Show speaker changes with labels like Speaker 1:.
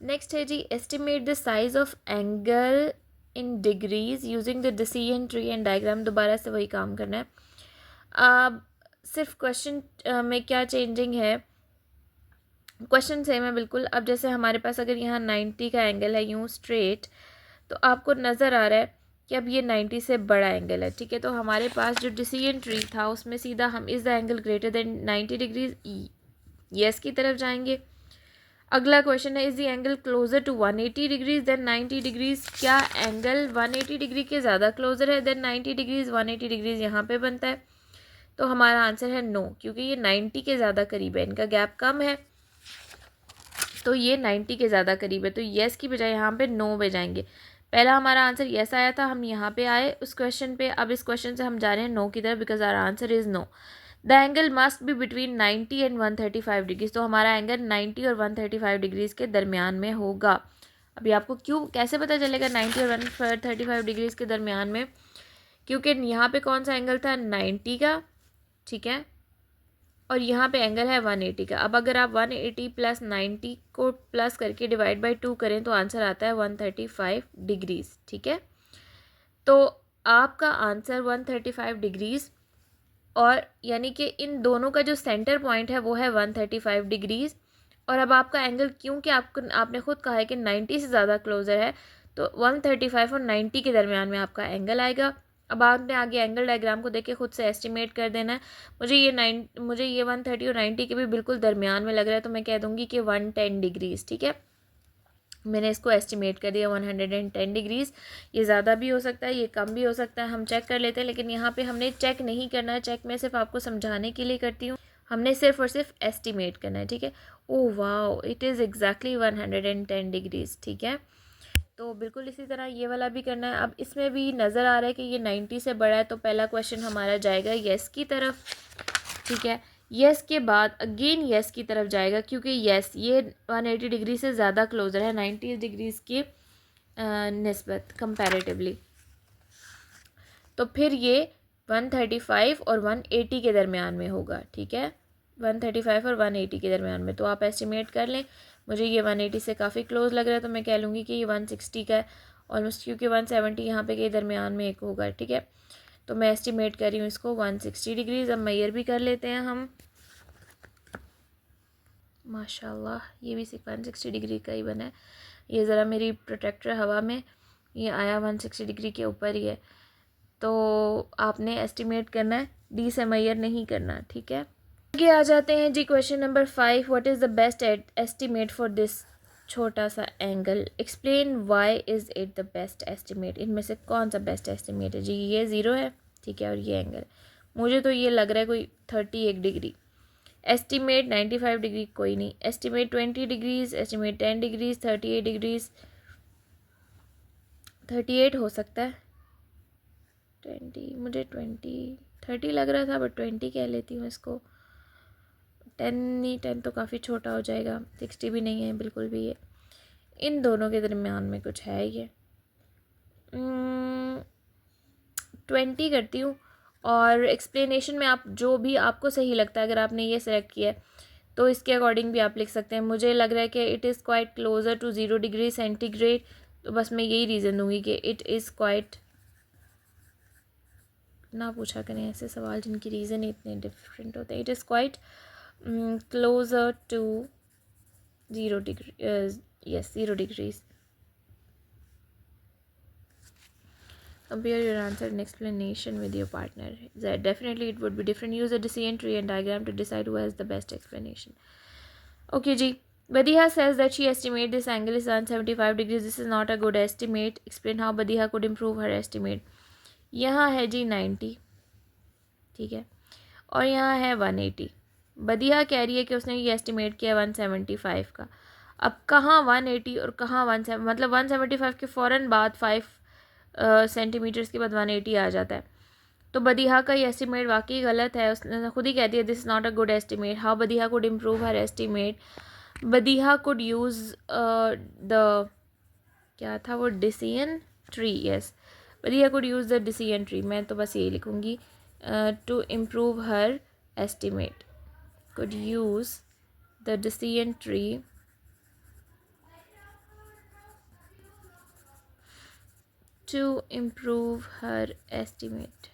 Speaker 1: Next है जी, estimate the size of angle in degrees using the decision tree and diagram. दोबारा से वही काम करना है। अब सिर्फ क्वेश्चन में क्या चेंजिंग है, क्वेश्चन सेम है बिल्कुल। अब जैसे हमारे पास अगर यहाँ 90 का एंगल है यूँ स्ट्रेट, तो आपको नज़र आ रहा है कि अब ये 90 से बड़ा एंगल है, ठीक है। तो हमारे पास जो डिसीजन ट्री था उसमें सीधा हम is the angle greater than 90 degrees yes की तरफ जाएंगे। अगला क्वेश्चन है, is the angle closer to 180 degrees than 90 degrees. क्या एंगल 180 डिग्री के ज़्यादा क्लोजर है देन 90 डिग्रीज? 180 डिग्रीज यहाँ पे बनता है, तो हमारा आंसर है नो, क्योंकि ये 90 के ज़्यादा करीब है, इनका गैप कम है, तो ये 90 के ज़्यादा करीब है। तो येस की बजाय यहाँ पे नो पे जाएंगे। पहला हमारा आंसर येस आया था, हम यहाँ पे आए उस क्वेश्चन पे, अब इस क्वेश्चन से हम जा रहे हैं नो की तरफ, because our answer is no. The angle must be between 90 and 135 degrees. तो हमारा एंगल 90 और 135 डिग्रीज के दरमियान में होगा। अभी आपको क्यों कैसे पता चलेगा 90 और 135 डिग्रीज के दरमियान में? क्योंकि यहाँ पे कौन सा एंगल था, 90 का, ठीक है, और यहाँ पे एंगल है 180 का। अब अगर आप 180 प्लस 90 को प्लस करके डिवाइड बाई 2 करें तो आंसर आता है 135 डिग्रीज, ठीक है। तो आपका आंसर 135 डिग्रीज, और यानी कि इन दोनों का जो सेंटर पॉइंट है वो है 135 डिग्रीज। और अब आपका एंगल, क्योंकि आपने खुद कहा है कि 90 से ज़्यादा क्लोजर है, तो 135 और 90 के दरमियान में आपका एंगल आएगा। अब आपने आगे एंगल डायग्राम को देख के खुद से एस्टिमेट कर देना है। मुझे ये 130 और 90 के भी बिल्कुल दरमियान में लग रहा है, तो मैं कह दूँगी कि 110 डिग्रीज़, ठीक है। मैंने इसको एस्टिमेट कर दिया 110 डिग्रीज़। ये ज़्यादा भी हो सकता है, ये कम भी हो सकता है, हम चेक कर लेते हैं। लेकिन यहाँ पे हमने चेक नहीं करना है, चेक मैं सिर्फ आपको समझाने के लिए करती हूँ। हमने सिर्फ और सिर्फ एस्टिमेट करना है, ठीक है। Oh wow, it is exactly 110 degrees, ठीक है। तो बिल्कुल इसी तरह ये वाला भी करना है। अब इसमें भी नज़र आ रहा है कि ये 90 से बड़ा है, तो पहला क्वेश्चन हमारा जाएगा येस की तरफ, ठीक है। येस के बाद अगेन येस की तरफ जाएगा, क्योंकि येस ये 180 डिग्री से ज़्यादा क्लोजर है 90 डिग्रीज़ की निस्बत कंपैरेटिवली। तो फिर ये 135 और 180 के दरमियान में होगा, ठीक है। 135 और 180 के दरमियान में, तो आप एस्टिमेट कर लें। मुझे ये 180 से काफ़ी क्लोज लग रहा है, तो मैं कह लूँगी कि ये 160 का है ऑलमोस्ट, क्योंकि 170 यहाँ पे के दरमियान में एक होगा, ठीक है। तो मैं एस्टिमेट कर रही हूँ इसको 160 डिग्रीज़। अब मेजर भी कर लेते हैं हम। माशाल्लाह ये भी 160 डिग्री का ही बना है। ये ज़रा मेरी प्रोटेक्टर हवा में ये आया 160 डिग्री के ऊपर ही है। तो आपने एस्टिमेट करना है, डी से मेजर नहीं करना, ठीक है। आगे आ जाते हैं जी, question number 5। What is the best estimate for this छोटा सा angle? Explain why is it the best estimate. इनमें से कौन सा बेस्ट एस्टिमेट है जी? ये 0 है, ठीक है, और ये एंगल मुझे तो ये लग रहा है कोई 31 डिग्री। एस्टिमेट 95 डिग्री कोई नहीं, estimate 20 degrees, estimate 10 degrees, 38 degrees, 38 हो सकता है, 20 मुझे 30 लग रहा था, बट 20 कह लेती हूँ इसको। 10 नहीं, 10 तो काफ़ी छोटा हो जाएगा, 60 भी नहीं है बिल्कुल भी। ये इन दोनों के दरमियान में कुछ है ये, 20 करती हूँ। और एक्सप्लेनेशन में आप जो भी आपको सही लगता है, अगर आपने ये सेलेक्ट किया है तो इसके अकॉर्डिंग भी आप लिख सकते हैं। मुझे लग रहा है कि it is quite closer to 0 degree centigrade, तो बस मैं यही रीज़न दूंगी कि इट इज़ क्वाइट। ना पूछा करें ऐसे सवाल जिनकी रीज़न इतने डिफरेंट होते हैं। It is quite closer to 0 degree, yes 0 degrees. Compare your answer and explanation with your partner. That definitely it would be different. Use a decision tree and diagram to decide who has the best explanation. Okay, जी. Badiha says that she estimated this angle is 175 degrees. This is not a good estimate. Explain how Badiha could improve her estimate. यहाँ है जी 90, ठीक है, और यहाँ है 180। बदिहा कह रही है कि उसने ये एस्टिमेट किया 175 का। अब कहाँ 180 और कहाँ 17, मतलब 175 के फ़ौरन बाद 5 सेंटीमीटर्स के बाद 180 आ जाता है। तो बदिहा का ये एस्टिमेट वाकई गलत है। उसने खुद ही कहती है this is not a good estimate. How Badiha could improve her estimate? Badiha could use the, क्या था वो, decision tree. Yes, Badiha could use the decision tree. मैं तो बस यही लिखूँगी, to improve her estimate, could use the decision tree to improve her estimate.